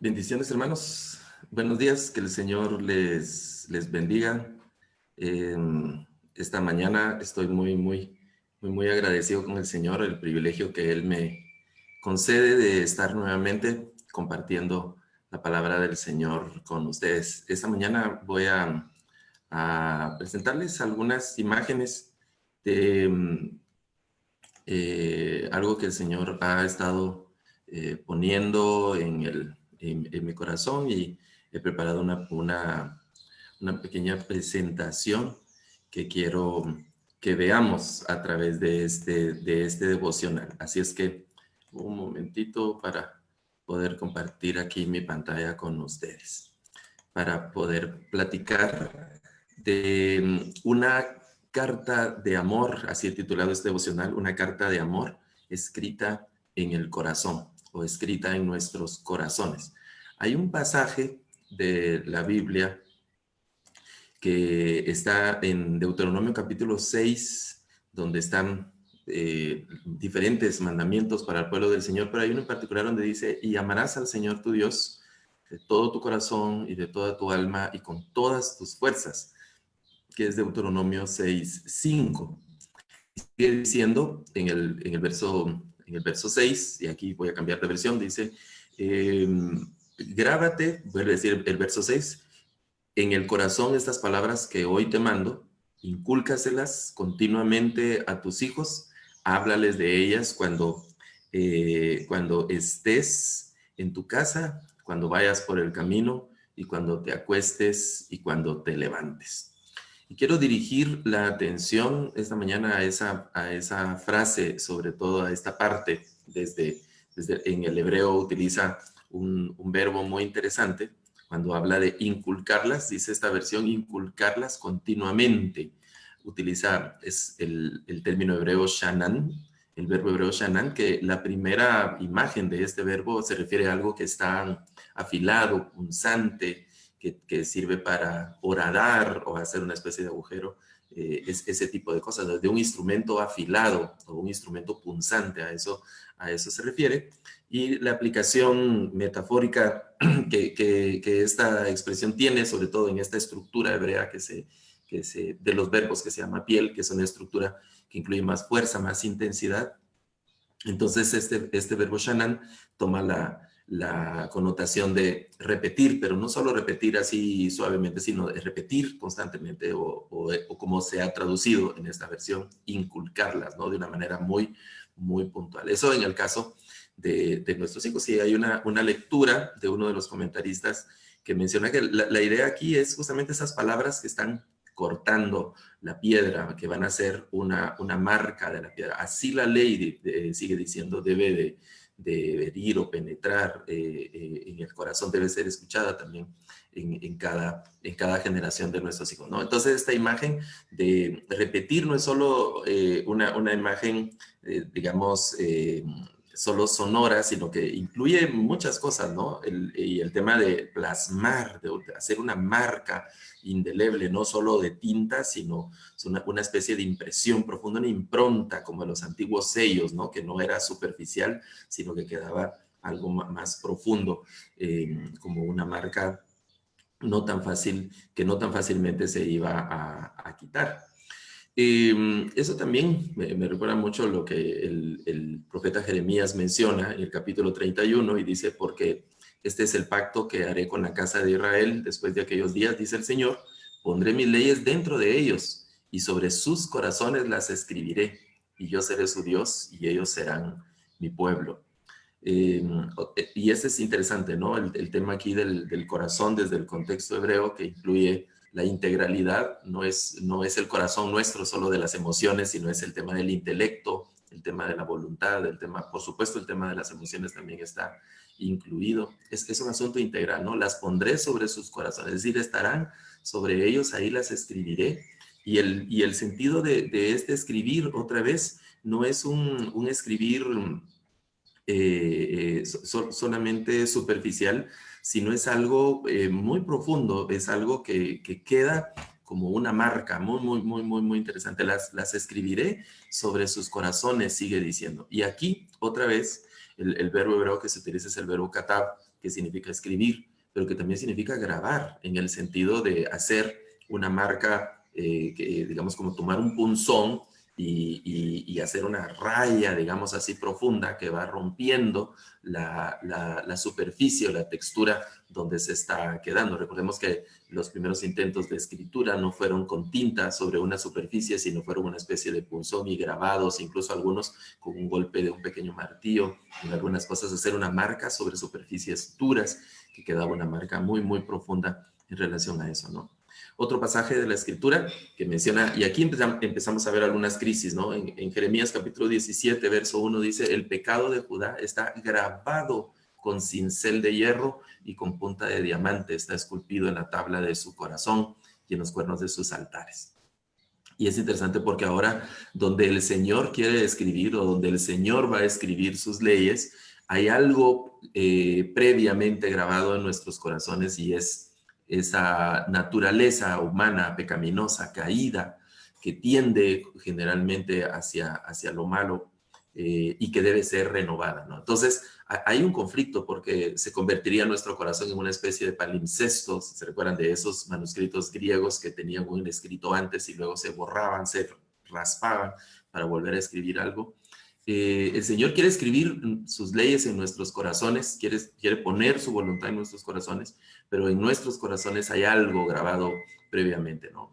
Bendiciones, hermanos. Buenos días, que el Señor les bendiga. Eh, Esta mañana estoy muy agradecido con el Señor, el privilegio que Él me concede de estar nuevamente compartiendo la palabra del Señor con ustedes. Esta mañana voy a presentarles algunas imágenes de algo que el Señor ha estado poniendo en mi corazón, y he preparado una pequeña presentación que quiero que veamos a través de este devocional. Así es que un momentito para poder compartir aquí mi pantalla con ustedes, para poder platicar de una carta de amor, así he titulado este devocional, una carta de amor escrita en el corazón o escrita en nuestros corazones. Hay un pasaje de la Biblia que está en Deuteronomio capítulo 6, donde están diferentes mandamientos para el pueblo del Señor, pero hay uno en particular donde dice: y amarás al Señor tu Dios de todo tu corazón y de toda tu alma y con todas tus fuerzas, que es Deuteronomio 6:5. Sigue diciendo en el verso 6, y aquí voy a cambiar de versión, dice, eh, grábate, vuelve a decir el verso 6, en el corazón estas palabras que hoy te mando, incúlcaselas continuamente a tus hijos, háblales de ellas cuando estés en tu casa, cuando vayas por el camino y cuando te acuestes y cuando te levantes. Y quiero dirigir la atención esta mañana a esa frase, sobre todo a esta parte. En el hebreo utiliza un verbo muy interesante cuando habla de inculcarlas, dice esta versión, inculcarlas continuamente. Utiliza el término hebreo shanan, el verbo hebreo shanan, que la primera imagen de este verbo se refiere a algo que está afilado, punzante, que sirve para horadar o hacer una especie de agujero, ese tipo de cosas, de un instrumento afilado o un instrumento punzante, a eso se refiere. Y la aplicación metafórica que esta expresión tiene, sobre todo en esta estructura hebrea de los verbos, que se llama piel, que es una estructura que incluye más fuerza, más intensidad. Entonces este verbo shanan toma la connotación de repetir, pero no solo repetir así suavemente, sino de repetir constantemente, o como se ha traducido en esta versión, inculcarlas, ¿no? De una manera muy puntual. Eso en el caso de nuestros hijos. Sí, hay una lectura de uno de los comentaristas que menciona que la idea aquí es justamente esas palabras que están cortando la piedra, que van a ser una marca de la piedra. Así la ley sigue diciendo, debe de herir o penetrar en el corazón, debe ser escuchada también en cada generación de nuestros hijos, ¿no? Entonces esta imagen de repetir no es solo una imagen, digamos, solo sonora, sino que incluye muchas cosas, ¿no? Y el tema de plasmar, de hacer una marca indeleble, no solo de tinta, sino una especie de impresión profunda, una impronta, como en los antiguos sellos, ¿no? Que no era superficial, sino que quedaba algo más profundo, como una marca no tan fácil, que no tan fácilmente se iba a quitar. Eso también me recuerda mucho lo que el profeta Jeremías menciona en el capítulo 31, y dice: porque este es el pacto que haré con la casa de Israel después de aquellos días, dice el Señor, pondré mis leyes dentro de ellos y sobre sus corazones las escribiré, y yo seré su Dios y ellos serán mi pueblo. Eh, y ese es interesante, ¿no? El tema aquí del corazón desde el contexto hebreo, que incluye la integralidad, no es el corazón nuestro solo de las emociones, sino es el tema del intelecto, el tema de la voluntad, por supuesto, el tema de las emociones también está incluido. Es un asunto integral, ¿no? Las pondré sobre sus corazones, es decir, estarán sobre ellos, ahí las escribiré. Y el sentido de este escribir, otra vez, no es un escribir solamente superficial, sino es algo muy profundo, es algo que queda como una marca muy interesante. Las escribiré sobre sus corazones, sigue diciendo. Y aquí, otra vez, el verbo hebreo que se utiliza es el verbo katab, que significa escribir, pero que también significa grabar, en el sentido de hacer una marca, que, digamos, como tomar un punzón y hacer una raya, digamos así, profunda, que va rompiendo la superficie o la textura donde se está quedando. Recordemos que los primeros intentos de escritura no fueron con tinta sobre una superficie, sino fueron una especie de punzón y grabados, incluso algunos con un golpe de un pequeño martillo, en algunas cosas hacer una marca sobre superficies duras, que quedaba una marca muy, muy profunda en relación a eso, ¿no? Otro pasaje de la Escritura que menciona, y aquí empezamos a ver algunas crisis, ¿no? En Jeremías capítulo 17, verso 1 dice, el pecado de Judá está grabado con cincel de hierro y con punta de diamante, está esculpido en la tabla de su corazón y en los cuernos de sus altares. Y es interesante porque ahora donde el Señor quiere escribir o donde el Señor va a escribir sus leyes, hay algo previamente grabado en nuestros corazones y es esa naturaleza humana, pecaminosa, caída, que tiende generalmente hacia lo malo y que debe ser renovada, ¿no? Entonces, hay un conflicto porque se convertiría nuestro corazón en una especie de palimpsesto. ¿Se recuerdan de esos manuscritos griegos que tenían un escrito antes y luego se borraban, se raspaban para volver a escribir algo? El Señor quiere escribir sus leyes en nuestros corazones, quiere poner su voluntad en nuestros corazones, pero en nuestros corazones hay algo grabado previamente, ¿no?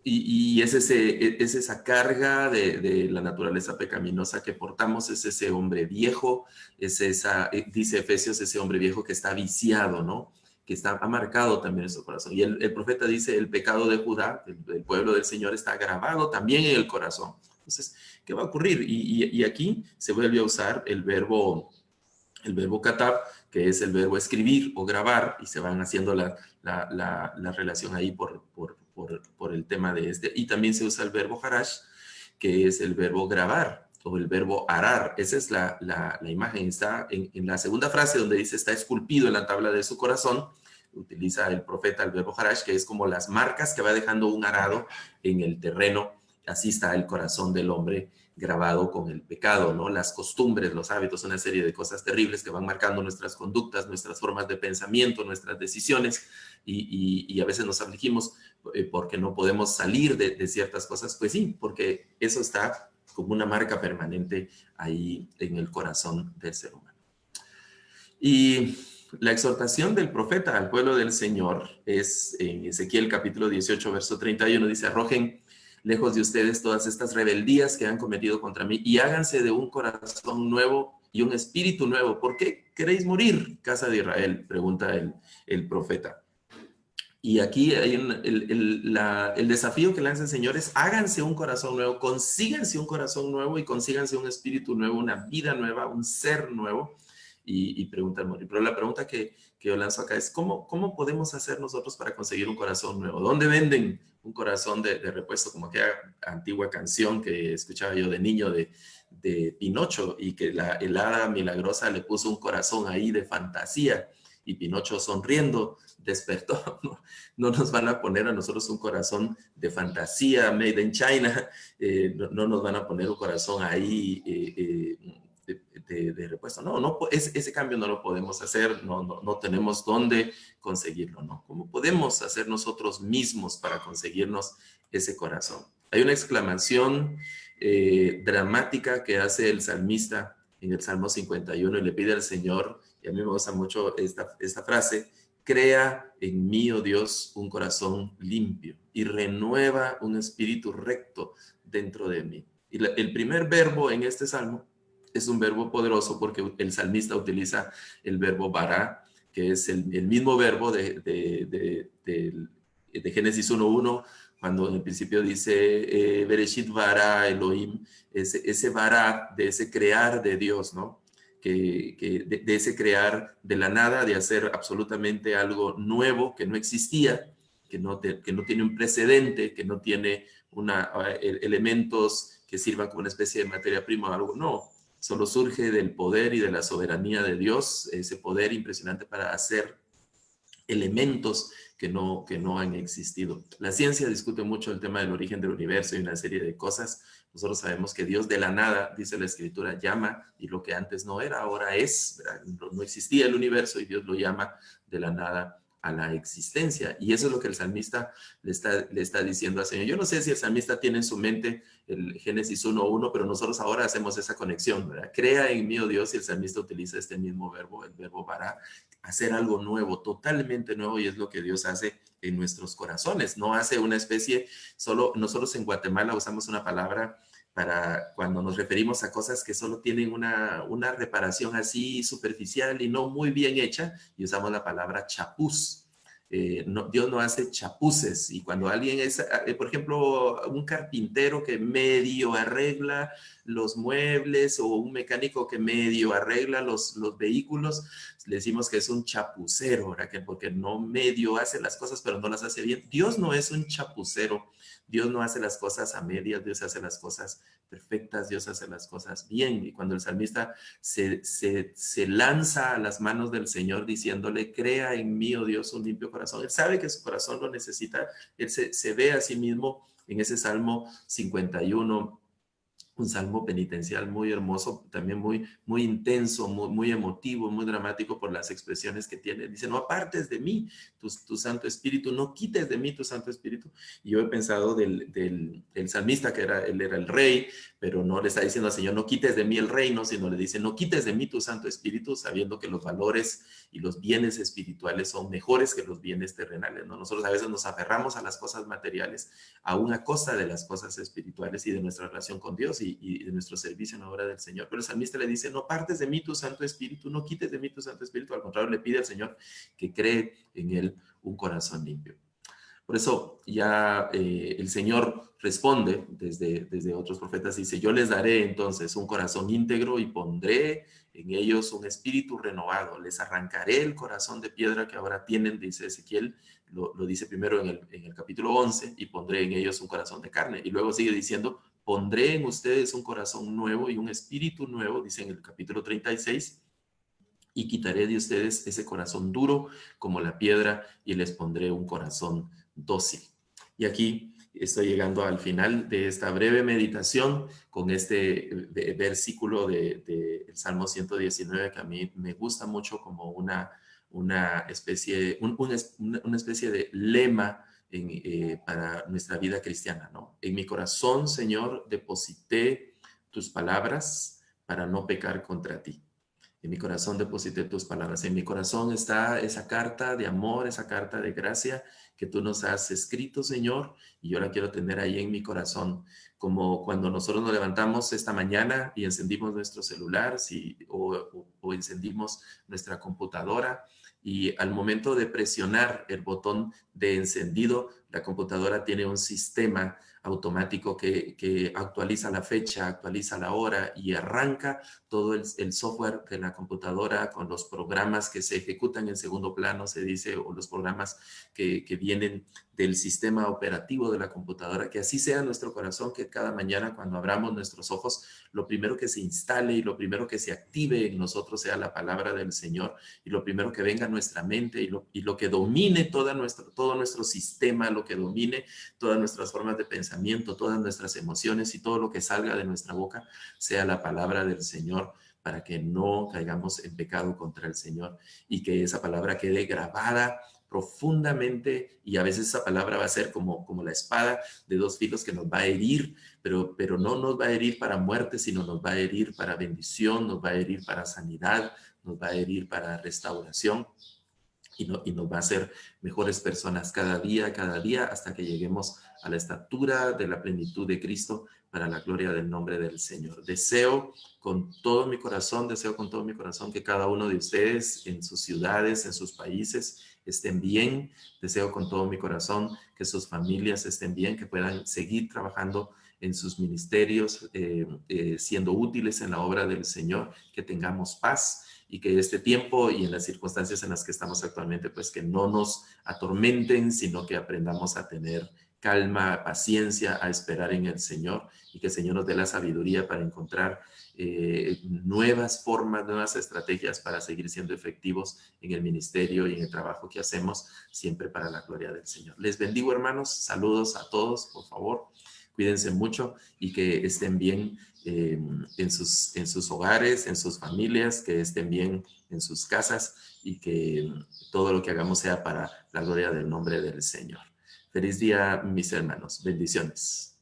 Y es esa carga de la naturaleza pecaminosa que portamos, es ese hombre viejo, dice Efesios, ese hombre viejo que está viciado, ¿no? Que ha marcado también en su corazón. Y el profeta dice, el pecado de Judá, del pueblo del Señor, está grabado también en el corazón. Entonces, ¿qué va a ocurrir? Y aquí se vuelve a usar el verbo katab, que es el verbo escribir o grabar, y se van haciendo la relación ahí por el tema de este. Y también se usa el verbo harash, que es el verbo grabar, o el verbo arar. Esa es la imagen. Está en la segunda frase donde dice, está esculpido en la tabla de su corazón. Utiliza el profeta el verbo harash, que es como las marcas que va dejando un arado en el terreno. Así está el corazón del hombre grabado con el pecado, ¿no? Las costumbres, los hábitos, una serie de cosas terribles que van marcando nuestras conductas, nuestras formas de pensamiento, nuestras decisiones, y a veces nos afligimos porque no podemos salir de ciertas cosas. Pues sí, porque eso está como una marca permanente ahí en el corazón del ser humano. Y la exhortación del profeta al pueblo del Señor es en Ezequiel capítulo 18, verso 31, dice, arrojen lejos de ustedes todas estas rebeldías que han cometido contra mí y háganse de un corazón nuevo y un espíritu nuevo. ¿Por qué queréis morir, casa de Israel? Pregunta el profeta. Y aquí hay el desafío que lanza el Señor es háganse un corazón nuevo, consíganse un corazón nuevo y consíganse un espíritu nuevo, una vida nueva, un ser nuevo. Y pregunta morir. Pero la pregunta que yo lanzo acá es, ¿cómo podemos hacer nosotros para conseguir un corazón nuevo? ¿Dónde venden un corazón de repuesto? Como aquella antigua canción que escuchaba yo de niño de Pinocho y que el hada milagrosa le puso un corazón ahí de fantasía y Pinocho sonriendo despertó. No nos van a poner a nosotros un corazón de fantasía made in China, no nos van a poner un corazón ahí de repuesto. Ese cambio no lo podemos hacer, no tenemos dónde conseguirlo, ¿no? ¿Cómo podemos hacer nosotros mismos para conseguirnos ese corazón? Hay una exclamación dramática que hace el salmista en el Salmo 51 y le pide al Señor, y a mí me gusta mucho esta frase, crea en mí, oh Dios, un corazón limpio y renueva un espíritu recto dentro de mí. Y el primer verbo en este salmo es un verbo poderoso porque el salmista utiliza el verbo bara, que es el mismo verbo de Génesis 1:1, cuando en el principio dice Bereshit bara Elohim, ese bara, de ese crear de Dios, ¿no? De ese crear de la nada, de hacer absolutamente algo nuevo que no existía, que no tiene un precedente, que no tiene elementos que sirvan como una especie de materia prima o algo, no. Solo surge del poder y de la soberanía de Dios, ese poder impresionante para hacer elementos que no han existido. La ciencia discute mucho el tema del origen del universo y una serie de cosas. Nosotros sabemos que Dios de la nada, dice la Escritura, llama, y lo que antes no era, ahora es, ¿verdad? No existía el universo y Dios lo llama de la nada a la existencia. Y eso es lo que el salmista le está diciendo al Señor. Yo no sé si el salmista tiene en su mente el Génesis 1:1, pero nosotros ahora hacemos esa conexión, ¿verdad? Crea en mí, oh Dios, y el salmista utiliza este mismo verbo, el verbo para hacer algo nuevo, totalmente nuevo, y es lo que Dios hace en nuestros corazones. No hace una especie, solo nosotros en Guatemala usamos una palabra para cuando nos referimos a cosas que solo tienen una reparación así superficial y no muy bien hecha, y usamos la palabra chapuz. Dios no hace chapuces, y cuando alguien es, por ejemplo, un carpintero que medio arregla los muebles o un mecánico que medio arregla los vehículos, le decimos que es un chapucero, ¿verdad? Porque no medio hace las cosas, pero no las hace bien. Dios no es un chapucero. Dios no hace las cosas a medias, Dios hace las cosas perfectas, Dios hace las cosas bien. Y cuando el salmista se lanza a las manos del Señor diciéndole, crea en mí, oh Dios, un limpio corazón, él sabe que su corazón lo necesita, él se ve a sí mismo en ese Salmo 51, un salmo penitencial muy hermoso, también muy intenso, muy emotivo, muy dramático por las expresiones que tiene. Dice, no apartes de mí tu Santo Espíritu, no quites de mí tu Santo Espíritu. Y yo he pensado del salmista, que él era el rey, pero no le está diciendo al Señor, no quites de mí el reino, sino le dice, no quites de mí tu Santo Espíritu, sabiendo que los valores y los bienes espirituales son mejores que los bienes terrenales, ¿no? Nosotros a veces nos aferramos a las cosas materiales, aún a costa de las cosas espirituales y de nuestra relación con Dios y de nuestro servicio en la obra del Señor. Pero el salmista le dice, no partes de mí tu Santo Espíritu, no quites de mí tu Santo Espíritu, al contrario, le pide al Señor que cree en él un corazón limpio. Por eso ya el Señor responde desde otros profetas, dice, yo les daré entonces un corazón íntegro y pondré en ellos un espíritu renovado, les arrancaré el corazón de piedra que ahora tienen, dice Ezequiel, lo dice primero en el capítulo 11, y pondré en ellos un corazón de carne. Y luego sigue diciendo, pondré en ustedes un corazón nuevo y un espíritu nuevo, dice en el capítulo 36, y quitaré de ustedes ese corazón duro como la piedra y les pondré un corazón dócil. Y aquí estoy llegando al final de esta breve meditación con este versículo del Salmo 119, que a mí me gusta mucho como una especie, una especie de lema para nuestra vida cristiana, ¿no? En mi corazón, Señor, deposité tus palabras para no pecar contra ti. En mi corazón deposité tus palabras. En mi corazón está esa carta de amor, esa carta de gracia que tú nos has escrito, Señor, y yo la quiero tener ahí en mi corazón. Como cuando nosotros nos levantamos esta mañana y encendimos nuestro celular o encendimos nuestra computadora, y al momento de presionar el botón de encendido, la computadora tiene un sistema automático que actualiza la fecha, actualiza la hora y arranca todo el software de la computadora con los programas que se ejecutan en segundo plano, se dice, o los programas que vienen del sistema operativo de la computadora. Que así sea nuestro corazón, que cada mañana cuando abramos nuestros ojos, lo primero que se instale y lo primero que se active en nosotros sea la palabra del Señor, y lo primero que venga a nuestra mente y lo que domine todo nuestro sistema, lo que domine todas nuestras formas de pensamiento, todas nuestras emociones y todo lo que salga de nuestra boca sea la palabra del Señor, para que no caigamos en pecado contra el Señor, y que esa palabra quede grabada profundamente. Y a veces esa palabra va a ser como la espada de dos filos que nos va a herir, pero no nos va a herir para muerte, sino nos va a herir para bendición, nos va a herir para sanidad, nos va a herir para restauración. Y nos va a hacer mejores personas cada día, hasta que lleguemos a la estatura de la plenitud de Cristo, para la gloria del nombre del Señor. Deseo con todo mi corazón que cada uno de ustedes en sus ciudades, en sus países, estén bien. Deseo con todo mi corazón que sus familias estén bien, que puedan seguir trabajando en sus ministerios, siendo útiles en la obra del Señor, que tengamos paz, y que este tiempo y en las circunstancias en las que estamos actualmente, pues que no nos atormenten, sino que aprendamos a tener calma, paciencia a esperar en el Señor, y que el Señor nos dé la sabiduría para encontrar nuevas formas, nuevas estrategias para seguir siendo efectivos en el ministerio y en el trabajo que hacemos, siempre para la gloria del Señor. Les bendigo, hermanos. Saludos a todos, por favor. Cuídense mucho y que estén bien en sus hogares, en sus familias, que estén bien en sus casas, y que todo lo que hagamos sea para la gloria del nombre del Señor. Feliz día, mis hermanos. Bendiciones.